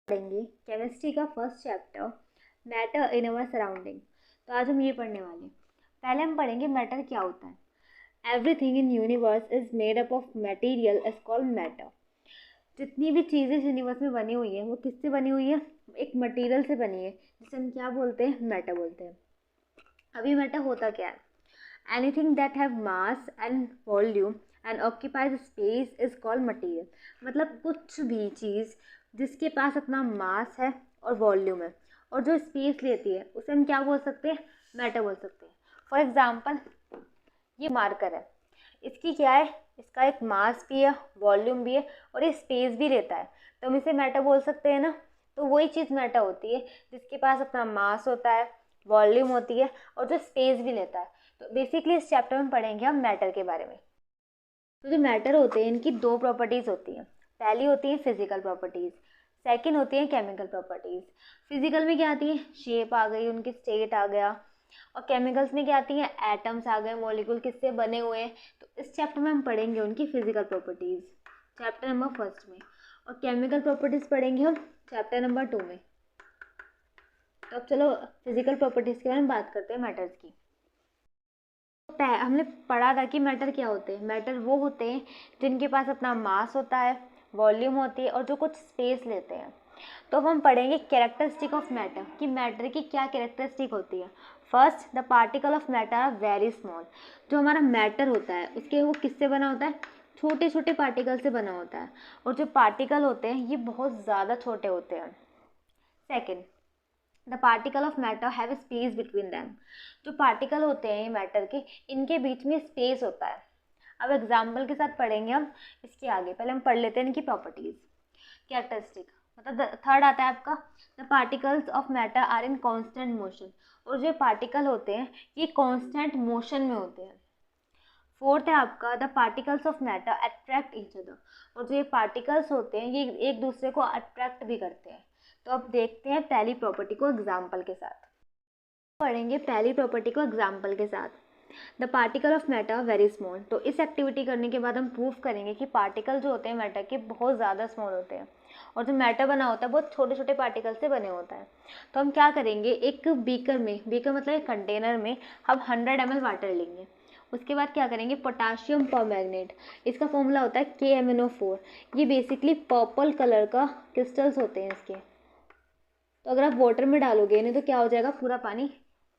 पढ़ेंगे केमिस्ट्री का first chapter matter in our surrounding. तो आज हम ये पढ़ने वाले हैं। पहले हम पढ़ेंगे मैटर क्या होता है। Everything in universe is made up of material is called matter. जितनी भी चीज़ें यूनिवर्स में बनी हुई है वो किससे बनी हुई है? एक मटेरियल से बनी है, जिसे हम क्या बोलते हैं? मैटर बोलते हैं। अभी मैटर होता क्या है? Anything that have mass and volume and occupies space is called material. मतलब कुछ भी चीज़ जिसके पास अपना मास है और वॉल्यूम है और जो स्पेस लेती है उसे हम क्या बोल सकते हैं? मैटर बोल सकते हैं। फॉर एग्जाम्पल, ये मार्कर है, इसकी क्या है? इसका एक मास भी है, वॉल्यूम भी है और ये स्पेस भी लेता है, तो हम इसे मैटर बोल सकते हैं ना। तो वही चीज़ मैटर होती है जिसके पास अपना मास होता है, वॉल्यूम होती है और जो स्पेस भी लेता है। तो बेसिकली इस चैप्टर में पढ़ेंगे हम मैटर के बारे में। तो जो मैटर होते हैं इनकी दो प्रॉपर्टीज़ होती हैं। पहली होती है फिजिकल प्रॉपर्टीज़, सेकंड होती है केमिकल प्रॉपर्टीज़। फिजिकल में क्या आती है? शेप आ गई, उनकी स्टेट आ गया। और केमिकल्स में क्या आती हैं? एटम्स आ गए, मॉलिक्यूल किससे बने हुए हैं। तो इस चैप्टर में हम पढ़ेंगे उनकी physical properties, chapter number first में। और केमिकल प्रॉपर्टीज़ पढ़ेंगे हम चैप्टर नंबर 2 में। तो अब चलो फिजिकल प्रॉपर्टीज़ के बारे में बात करते हैं मैटर्स की। हमने पढ़ा था कि मैटर क्या होते हैं। मैटर वो होते हैं जिनके पास अपना मास होता है, वॉल्यूम होती है और जो कुछ स्पेस लेते हैं। तो अब हम पढ़ेंगे कैरेक्टरिस्टिक ऑफ मैटर कि मैटर की क्या कैरेक्टरिस्टिक होती है। First, the particle of matter are very small. जो हमारा मैटर होता है उसके वो किससे बना होता है? छोटे छोटे पार्टिकल से बना होता है। और जो पार्टिकल होते हैं ये बहुत ज़्यादा छोटे होते हैं। Second, the particle of matter have space between them. जो पार्टिकल होते हैं मैटर के, इनके बीच में स्पेस होता है। अब एग्जाम्पल के साथ पढ़ेंगे हम इसके आगे। पहले हम पढ़ लेते हैं इनकी प्रॉपर्टीज। कैरेक्टरिस्टिक मतलब थर्ड आता है आपका, the particles of matter are in constant motion. और जो पार्टिकल होते हैं ये कॉन्स्टेंट मोशन में होते हैं। फोर्थ है आपका, the particles of matter attract each other. और जो ये पार्टिकल्स होते हैं ये एक दूसरे को अट्रैक्ट भी करते हैं। तो अब देखते हैं पहली प्रॉपर्टी को एग्जाम्पल के साथ। पढ़ेंगे पहली प्रॉपर्टी को एग्जाम्पल के साथ। The particle of matter very small. तो इस एक्टिविटी करने के बाद हम प्रूव करेंगे कि पार्टिकल जो होते हैं मैटर के बहुत ज़्यादा स्मॉल होते हैं और जो मैटर बना होता है बहुत छोटे छोटे पार्टिकल से बने होता है। तो हम क्या करेंगे, एक बीकर में, बीकर मतलब एक कंटेनर में हम 100 ml वाटर लेंगे। उसके बाद क्या करेंगे, पोटाशियम परमैंगनेट, इसका फॉर्मूला होता है KMnO4। ये बेसिकली पर्पल कलर का क्रिस्टल्स होते हैं इसके। तो अगर आप वाटर में डालोगे नहीं तो क्या हो जाएगा, पूरा पानी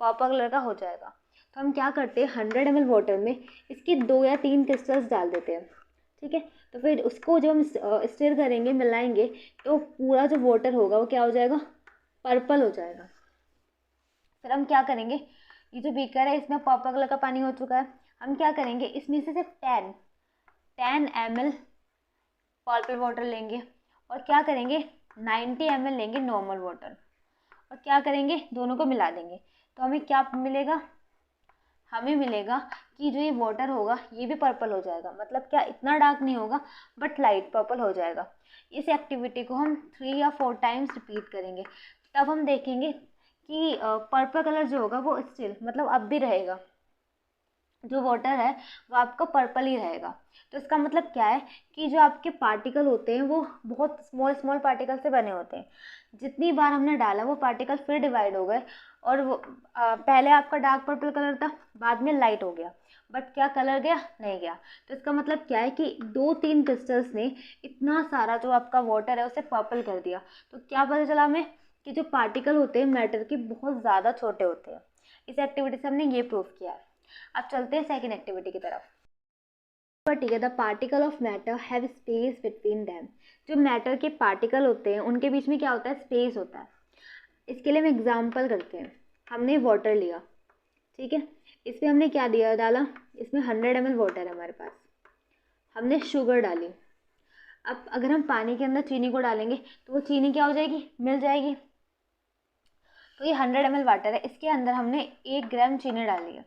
पर्पल कलर का हो जाएगा। तो हम क्या करते हैं, 100 ml वाटर में इसके 2 या 3 क्रिस्टल्स डाल देते हैं। ठीक है, तो फिर उसको जब हम स्टिर करेंगे, मिलाएंगे, तो पूरा जो वाटर होगा वो क्या हो जाएगा, पर्पल हो जाएगा। फिर हम क्या करेंगे, ये जो बीकर है इसमें पर्पल कलर का पानी हो चुका है। हम क्या करेंगे, इसमें से सिर्फ 10 ml पर्पल वाटर लेंगे और क्या करेंगे, 90 ml लेंगे नॉर्मल वाटर और क्या करेंगे, दोनों को मिला देंगे। तो हमें क्या मिलेगा, हमें मिलेगा कि जो ये वाटर होगा ये भी पर्पल हो जाएगा। मतलब क्या, इतना डार्क नहीं होगा बट लाइट पर्पल हो जाएगा। इस एक्टिविटी को हम 3 या 4 टाइम्स रिपीट करेंगे। तब हम देखेंगे कि पर्पल कलर जो होगा वो स्टिल मतलब अब भी रहेगा, जो वाटर है वो आपका पर्पल ही रहेगा। तो इसका मतलब क्या है कि जो आपके पार्टिकल होते हैं वो बहुत स्मॉल स्मॉल पार्टिकल से बने होते हैं। जितनी बार हमने डाला वो पार्टिकल फिर डिवाइड हो गए और वो पहले आपका डार्क पर्पल कलर था, बाद में लाइट हो गया, बट क्या कलर गया, नहीं गया। तो इसका मतलब क्या है कि 2-3 क्रिस्टल्स ने इतना सारा जो आपका वाटर है उसे पर्पल कर दिया। तो क्या पता चला हमें कि जो पार्टिकल होते हैं मैटर के बहुत ज़्यादा छोटे होते हैं। इस एक्टिविटी से हमने ये प्रूव किया है। अब चलते हैं सेकेंड एक्टिविटी की तरफ। ठीक है, the particle of matter have space between them. जो मैटर के पार्टिकल होते हैं उनके बीच में क्या होता है, स्पेस होता है। इसके लिए हम एग्जांपल करते हैं। हमने वाटर लिया, ठीक है, इसमें हमने क्या दिया, डाला, इसमें 100 ml वाटर है हमारे पास, हमने शुगर डाली। अब अगर हम पानी के अंदर चीनी को डालेंगे तो वो चीनी क्या हो जाएगी, मिल जाएगी। तो ये 100 ml वाटर है, इसके अंदर हमने 1 ग्राम चीनी डाली है।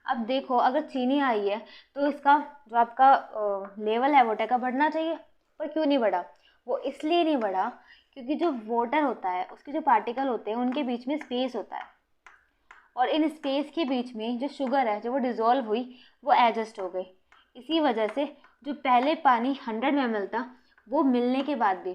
अब देखो, अगर चीनी आई है तो इसका जो आपका लेवल है वाटर का बढ़ना चाहिए, पर क्यों नहीं बढ़ा? वो इसलिए नहीं बढ़ा क्योंकि जो वाटर होता है उसके जो पार्टिकल होते हैं उनके बीच में स्पेस होता है और इन स्पेस के बीच में जो शुगर है, जब वो डिज़ोल्व हुई वो एडजस्ट हो गई। इसी वजह से जो पहले पानी 100 ml था वो मिलने के बाद भी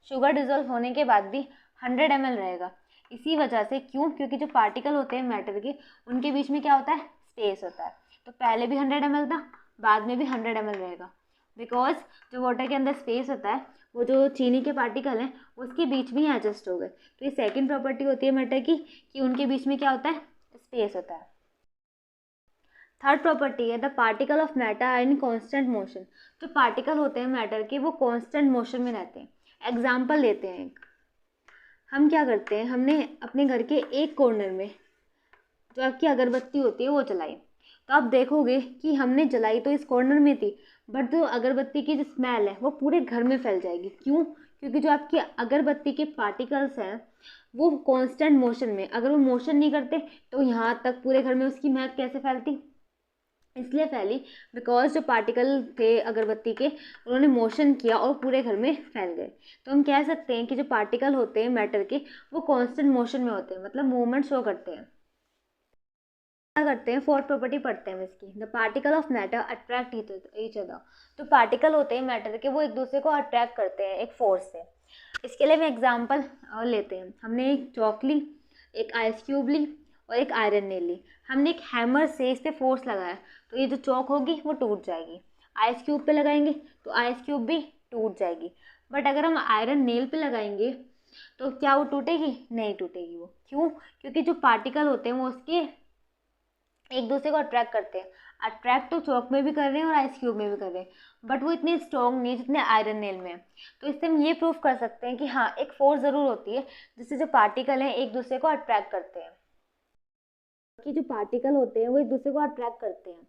शुगर डिजोल्व होने के बाद भी 100 ml रहेगा। इसी वजह से, क्यों? क्योंकि जो पार्टिकल होते हैं मैटर के, उनके बीच में क्या होता है? स्पेस होता है। तो पहले भी 100 ml था, बाद में भी 100 ml रहेगा, बिकॉज जो वाटर के अंदर स्पेस होता है, वो जो चीनी के पार्टिकल हैं उसके बीच में ही एडजस्ट हो गए। तो ये सेकंड प्रॉपर्टी होती है मैटर की, कि उनके बीच में क्या होता है? स्पेस होता है। थर्ड प्रॉपर्टी है the particle of matter are in constant motion. जो पार्टिकल होते हैं मैटर के, वो कॉन्स्टेंट मोशन में रहते हैं। एग्जाम्पल लेते हैं एक। हम क्या करते हैं, हमने अपने घर के एक कॉर्नर में जो आपकी अगरबत्ती होती है वो जलाई, तो आप देखोगे कि हमने जलाई तो इस कॉर्नर में थी, बट जो अगरबत्ती की जो स्मेल है वो पूरे घर में फैल जाएगी। क्यों? क्योंकि जो आपकी अगरबत्ती के पार्टिकल्स हैं वो कांस्टेंट मोशन में, अगर वो मोशन नहीं करते तो यहाँ तक पूरे घर में उसकी महक कैसे फैलती? इसलिए फैली बिकॉज जो पार्टिकल थे अगरबत्ती के, उन्होंने मोशन किया और पूरे घर में फैल गए। तो हम कह सकते हैं कि जो पार्टिकल होते हैं मैटर के, वो कांस्टेंट मोशन में होते हैं, मतलब मूवमेंट शो करते हैं। क्या करते हैं, फोर्थ प्रॉपर्टी पढ़ते हैं इसकी। The particle of matter attract each other. जो पार्टिकल होते हैं मैटर के, वो एक दूसरे को अट्रैक्ट करते हैं एक फोर्स से। इसके लिए हम एग्जांपल लेते हैं। हमने एक चॉक ली, एक आइस क्यूब ली और एक आयरन नेल ली। हमने एक हैमर से इस पर फोर्स लगाया, तो ये जो चॉक होगी वो टूट जाएगी। आइस क्यूब पे लगाएंगे तो आइस क्यूब भी टूट जाएगी। बट अगर हम आयरन नेल पे लगाएंगे तो क्या वो टूटेगी? नहीं टूटेगी वो। क्यों? क्योंकि जो पार्टिकल होते हैं वो उसके एक दूसरे को अट्रैक्ट करते हैं। अट्रैक्ट तो चॉक में भी कर रहे हैं और आइस क्यूब में भी कर रहे हैं, बट वो इतने स्ट्रॉन्ग नहीं जितने आयरन नेल में। तो इससे हम ये प्रूव कर सकते हैं कि हाँ, एक फोर्स ज़रूर होती है जिससे जो पार्टिकल हैं एक दूसरे को अट्रैक्ट करते हैं। कि जो पार्टिकल होते हैं वो एक दूसरे को अट्रैक्ट करते हैं,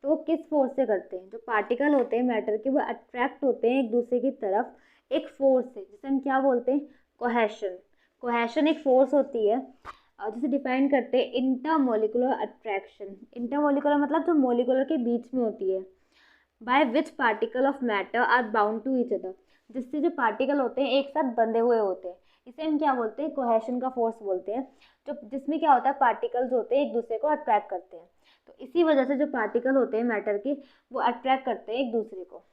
तो वो किस फोर्स से करते हैं? जो पार्टिकल होते हैं मैटर के, वो अट्रैक्ट होते हैं एक दूसरे की तरफ एक फोर्स से, जिसे हम क्या बोलते हैं? कोहेशन। कोहेशन एक फोर्स होती है जिसे डिफाइन करते हैं इंटरमोलिकुलर अट्रैक्शन। इंटरमोलिकुलर मतलब जो मोलिकुलर के बीच में होती है। By which particle of matter are bound to each other. जिससे जो पार्टिकल होते हैं एक साथ बंधे हुए होते हैं, इसे हम क्या बोलते हैं? कोहेशन का फोर्स बोलते हैं। जो जिसमें क्या होता है, पार्टिकल्स होते हैं एक दूसरे को अट्रैक्ट करते हैं। तो इसी वजह से जो पार्टिकल होते हैं मैटर के, वो अट्रैक्ट करते हैं एक दूसरे को।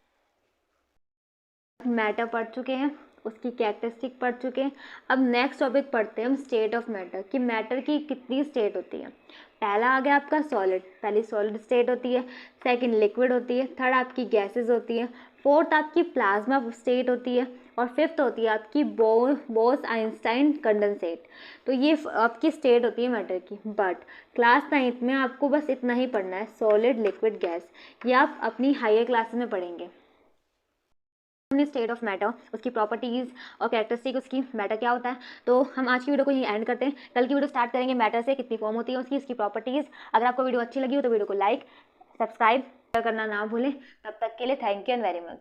मैटर पढ़ चुके हैं, उसकी कैरेक्टरिस्टिक पढ़ चुके हैं। अब नेक्स्ट टॉपिक पढ़ते हैं हम स्टेट ऑफ मैटर, कि मैटर की कितनी स्टेट होती है। पहला आ गया आपका सॉलिड, पहली सॉलिड स्टेट होती है। सेकंड लिक्विड होती है। थर्ड आपकी गैसेस होती है। फोर्थ आपकी प्लाज्मा स्टेट होती है। और फिफ्थ होती है आपकी बोस आइंस्टाइन कंडेंसेट। तो ये आपकी स्टेट होती है मैटर की। बट क्लास 9th में आपको बस इतना ही पढ़ना है, सॉलिड लिक्विड गैस। ये आप अपनी हायर क्लासेस में पढ़ेंगे। हमने स्टेट ऑफ मैटर, उसकी प्रॉपर्टीज़ और कैरेक्टरिस्टिक, उसकी मैटर क्या होता है। तो हम आज की वीडियो को यहीं एंड करते हैं। कल की वीडियो स्टार्ट करेंगे मैटर से, कितनी फॉर्म होती है उसकी प्रॉपर्टीज़। अगर आपको वीडियो अच्छी लगी हो तो वीडियो को लाइक, सब्सक्राइब करना ना भूलें। तब तक के लिए thank you and very much.